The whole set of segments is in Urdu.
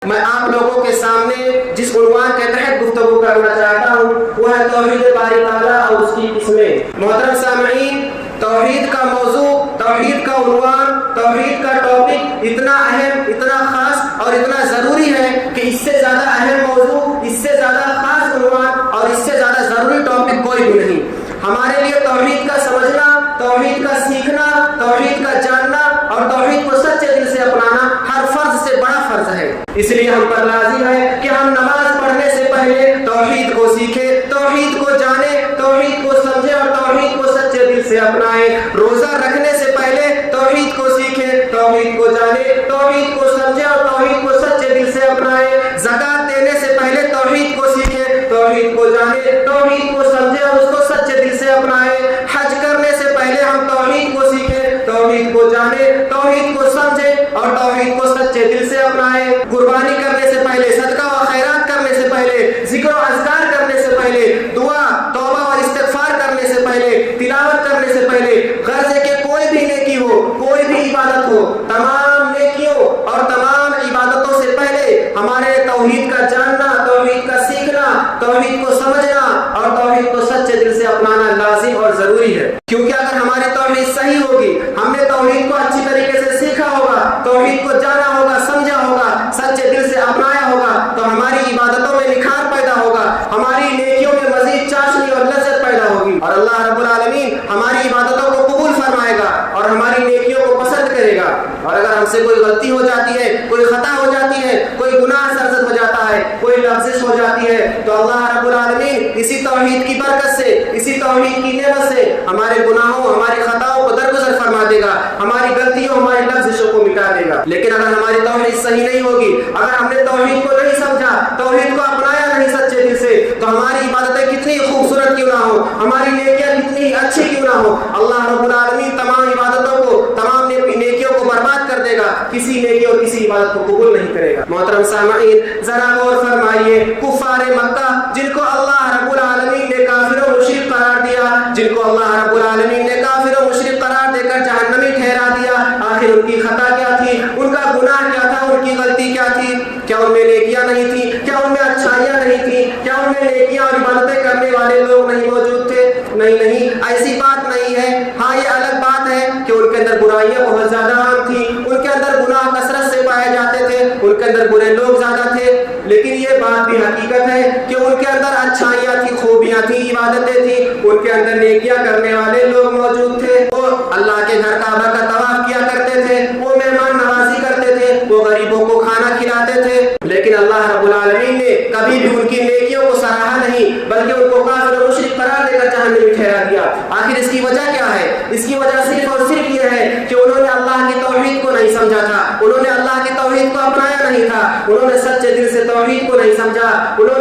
میں آپ لوگوں کے سامنے جس عنوان کے تحت گفتگو کرنا چاہتا ہوں وہ ہے توحید باری تعالیٰ اور اس کی قسمیں۔ محترم سامعین، توحید کا موضوع، توحید کا عنوان، توحید کا ٹاپک اتنا اہم، اتنا خاص اور اتنا ضروری ہے کہ اس سے زیادہ اہم موضوع، اس سے زیادہ خاص عنوان اور اس سے زیادہ ضروری ٹاپک کوئی بھی نہیں۔ ہمارے لیے توحید کا سمجھنا، توحید کا سیکھنا، توحید کا جاننا اور توحید کو سچے دل سے اپنانا ہر فرض سے بڑا فرض ہے۔ اس لیے ہم پر لازم ہے کہ ہم نماز پڑھنے سے پہلے توحید کو سیکھیں، توحید کو جانیں، توحید کو سمجھیں اور توحید کو سچے دل سے اپنائیں۔ روزہ رکھنے سے پہلے توحید کو سیکھیں، توحید کو جانیں، توحید کو سمجھیں اور توحید کو سچے دل سے اپنائیں۔ زکوٰۃ دینے سے پہلے توحید کو سیکھیں، توحید کو جانیں، توحید کو سمجھیں اور اس کو سچے دل سے اپنائیں۔ حج کرنے سے پہلے ہم توحید کو سیکھیں، توحید کو جانیں، توحید کو سمجھیں اور توحید کو سچے دل سے اپنائیں۔ قربانی کرنے سے پہلے، صدقہ و خیرات کرنے سے پہلے، ذکر و اذکار کرنے سے پہلے، دعا، توبہ اور استغفار کرنے سے پہلے، تلاوت کرنے سے پہلے، غرض ہے کہ کوئی بھی نیکی ہو، کوئی بھی عبادت ہو، تمام نیکیوں اور تمام عبادتوں سے پہلے ہمارے توحید کا جاننا، توحید کا سیکھنا، توحید کو سمجھنا اور توحید کو سچے دل سے اپنانا لازم اور ضروری ہے۔ کیونکہ اگر ہماری توحید صحیح ہوگی، ہم نے توحید کو اچھی طریقے سے سیکھا ہوگا، توحید کو جانا ہوگا، سمجھا ہوگا، سچے دل سے اپنایا ہوگا، تو ہماری عبادتوں میں نکھار پیدا ہوگا، ہماری نیکیوں میں مزید چاشنی اور لذت پیدا ہوگی اور اللہ رب العالمین ہماری عبادتوں کو قبول فرمائے گا اور ہماری نیکیوں کو پسند کرے گا۔ اور اگر ہم سے کوئی غلطی ہو جاتی ہے، کوئی خطا ہو جاتی ہے، کوئی گناہ سرزد ہو جاتا ہے، کوئی لغزش ہو جاتی ہے، تو اللہ رب العالمین اسی توحید کی برکت سے، اسی توحید کی نعمت سے ہمارے گناہوں، ہماری خطاؤں کو درگزر فرما دے گا، ہماری غلطیوں، ہماری لغزشوں کو مٹا دے گا۔ لیکن اگر ہماری توحید صحیح نہیں ہوگی، اگر ہم نے توحید کو نہیں سمجھا، توحید کو اپنایا نہیں سچے دل سے، تو ہماری عبادتیں کتنی خوبصورت کیوں نہ ہو، ہماری نیکیاں کتنی اچھی کیوں نہ ہو، اللہ رب العالمین تمام عبادتوں کو، تمام نیکیوں کو برباد کر دے گا، کسی نیکی اور کسی عبادت کو قبول نہیں کرے گا۔ محترم سامعین، ذرا غور فرمائیے، کفار مکہ جن کو اللہ رب العالمین نے کافر و مشرک قرار دیا، جن کو اللہ رب العالمین نے کافر و مشرک قرار دے کر جہنمی ٹھہرا دیا، آخر ان کی خطا کیا تھی، ان کا گناہ کیا تھا، ان کی غلطی کیا تھی؟ کیا ان میں نیکیاں نہیں تھی؟ کیا ان میں اچھائیاں نہیں تھی؟ کیا ان میں نیکیاں اور عبادتیں کرنے والے لوگ نہیں موجود تھے؟ نہیں، ایسی بات نہیں ہے۔ ہاں، یہ الگ بات ہے کہ ان کے اندر برائیاں بہت زیادہ عام تھی، ان کے اندر گناہ کثرت سے پائے جاتے تھے، ان کے اندر برے لوگ زیادہ تھے، لیکن یہ بات بھی حقیقت ہے کہ ان کے اندر اچھائیاں تھی، خوبیاں تھی، عبادتیں تھی، ان کے اندر نیکیاں کرنے والے لوگ موجود تھے۔ وہ اللہ کے گھر کعبہ کا طواف کیا کرتے تھے، وہ مہمان نوازی کرتے تھے، وہ غریبوں کو کھانا کھلاتے تھے، لیکن اللہ رب العالمین نے کبھی بھی ان کی نیکیوں کو سراہا نہیں، بلکہ ان کو کافر و مشرک قرار دے کر جہنم میں ٹھہرا دیا۔ آخر اس کی وجہ کیا ہے؟ اس کی وجہ صرف اور صرف یہ ہے کہ انہوں نے اللہ کی توحید کو نہیں سمجھا تھا، انہوں نے اللہ کی توحید کو اپنایا نہیں تھا، انہوں نے سچے دل سے توحید کو نہیں سمجھا، انہوں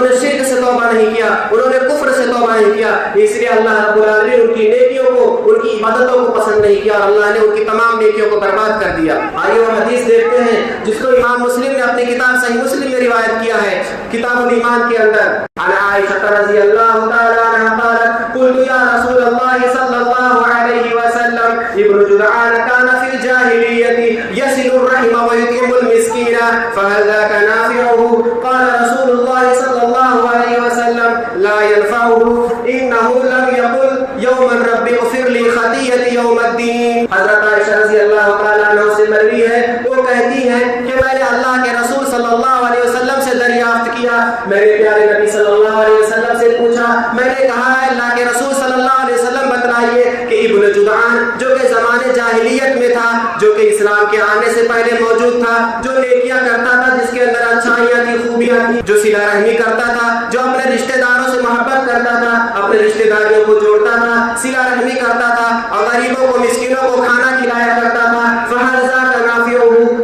نے شرک سے توبہ نہیں کیا، انہوں نے کفر سے توبہ نہیں کیا، اس لیے اللہ رب العالمین ان کی نیکیوں کو، ان کی عبادتوں کو پسند نہیں کیا اور اللہ نے ان کی تمام نیکیوں کو برباد کر دیا۔ آئیے وہ حدیث دیکھتے ہیں جس کو امام مسلم نے اپنی کتاب صحیح مسلم میں روایت کیا ہے، کتاب الایمان کے اندر۔ عن عائشہ رضی اللہ تعالی عنہا قالت قلت یا رسول اللہ صلی اللہ علیہ وسلم ابن جدعان كان في الجاهلية يصل الرحم ويطعم المسكين فهل ذاك نافعه؟ قال رسول الله صلى الله عليه وسلم لا ينفعه إنه لم يقل يوما رب اغفر لي خطيئتي يوم الدين۔ حضرت عائشہ رضی اللہ تعالیٰ عنہ سے مروی ہے، وہ کہتی ہیں کہ میں نے اللہ کے رسول صلی اللہ علیہ وسلم سے دریافت کیا، میرے پیارے نبی صلی اللہ علیہ وسلم سے پوچھا، میں نے کہا ہے اللہ کے رسول صلی اللہ علیہ وسلم بتلائیے کہ ابن جدعان جو کہ زمانے جاہلیت میں تھا، جو کہ اسلام کے آنے سے پہلے موجود تھا، جو نیکیاں کرتا تھا، جس کے اندر اچھائیاں تھی، خوبیاں تھی، جو صلہ رحمی کرتا تھا، جو اپنے رشتہ داروں سے محبت کرتا تھا، اپنے رشتہ داریوں کو جوڑتا تھا، صلہ رحمی کرتا تھا اور غریبوں کو، مسکینوں کو کھانا کھلایا کرتا تھا، فہل ذاک نافعہ،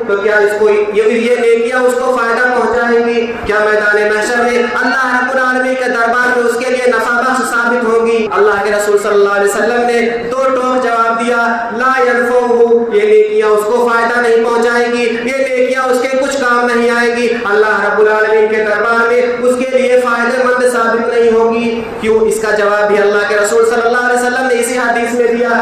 تو کیا اس کو یہ نیکیاں اس کو فائدہ پہنچائیں گی؟ کیا میدان محشر میں اللہ رب العالمین کے دربار میں اس کے لیے نفع بخش ثابت ہوگی؟ اللہ کے رسول صلی اللہ علیہ وسلم نے دو ٹوک جواب دیا، لا ينفعہ، یہ نیکیاں اس کو فائدہ نہیں پہنچائیں گی، یہ نیکیاں اس کے کچھ کام نہیں آئیں گی، اللہ رب العالمین کے دربار میں اس کے لیے فائدہ مند ثابت نہیں ہوگی۔ کیوں؟ اس کا جواب بھی اللہ کے رسول صلی اللہ علیہ وسلم نے اسی حدیث میں دیا،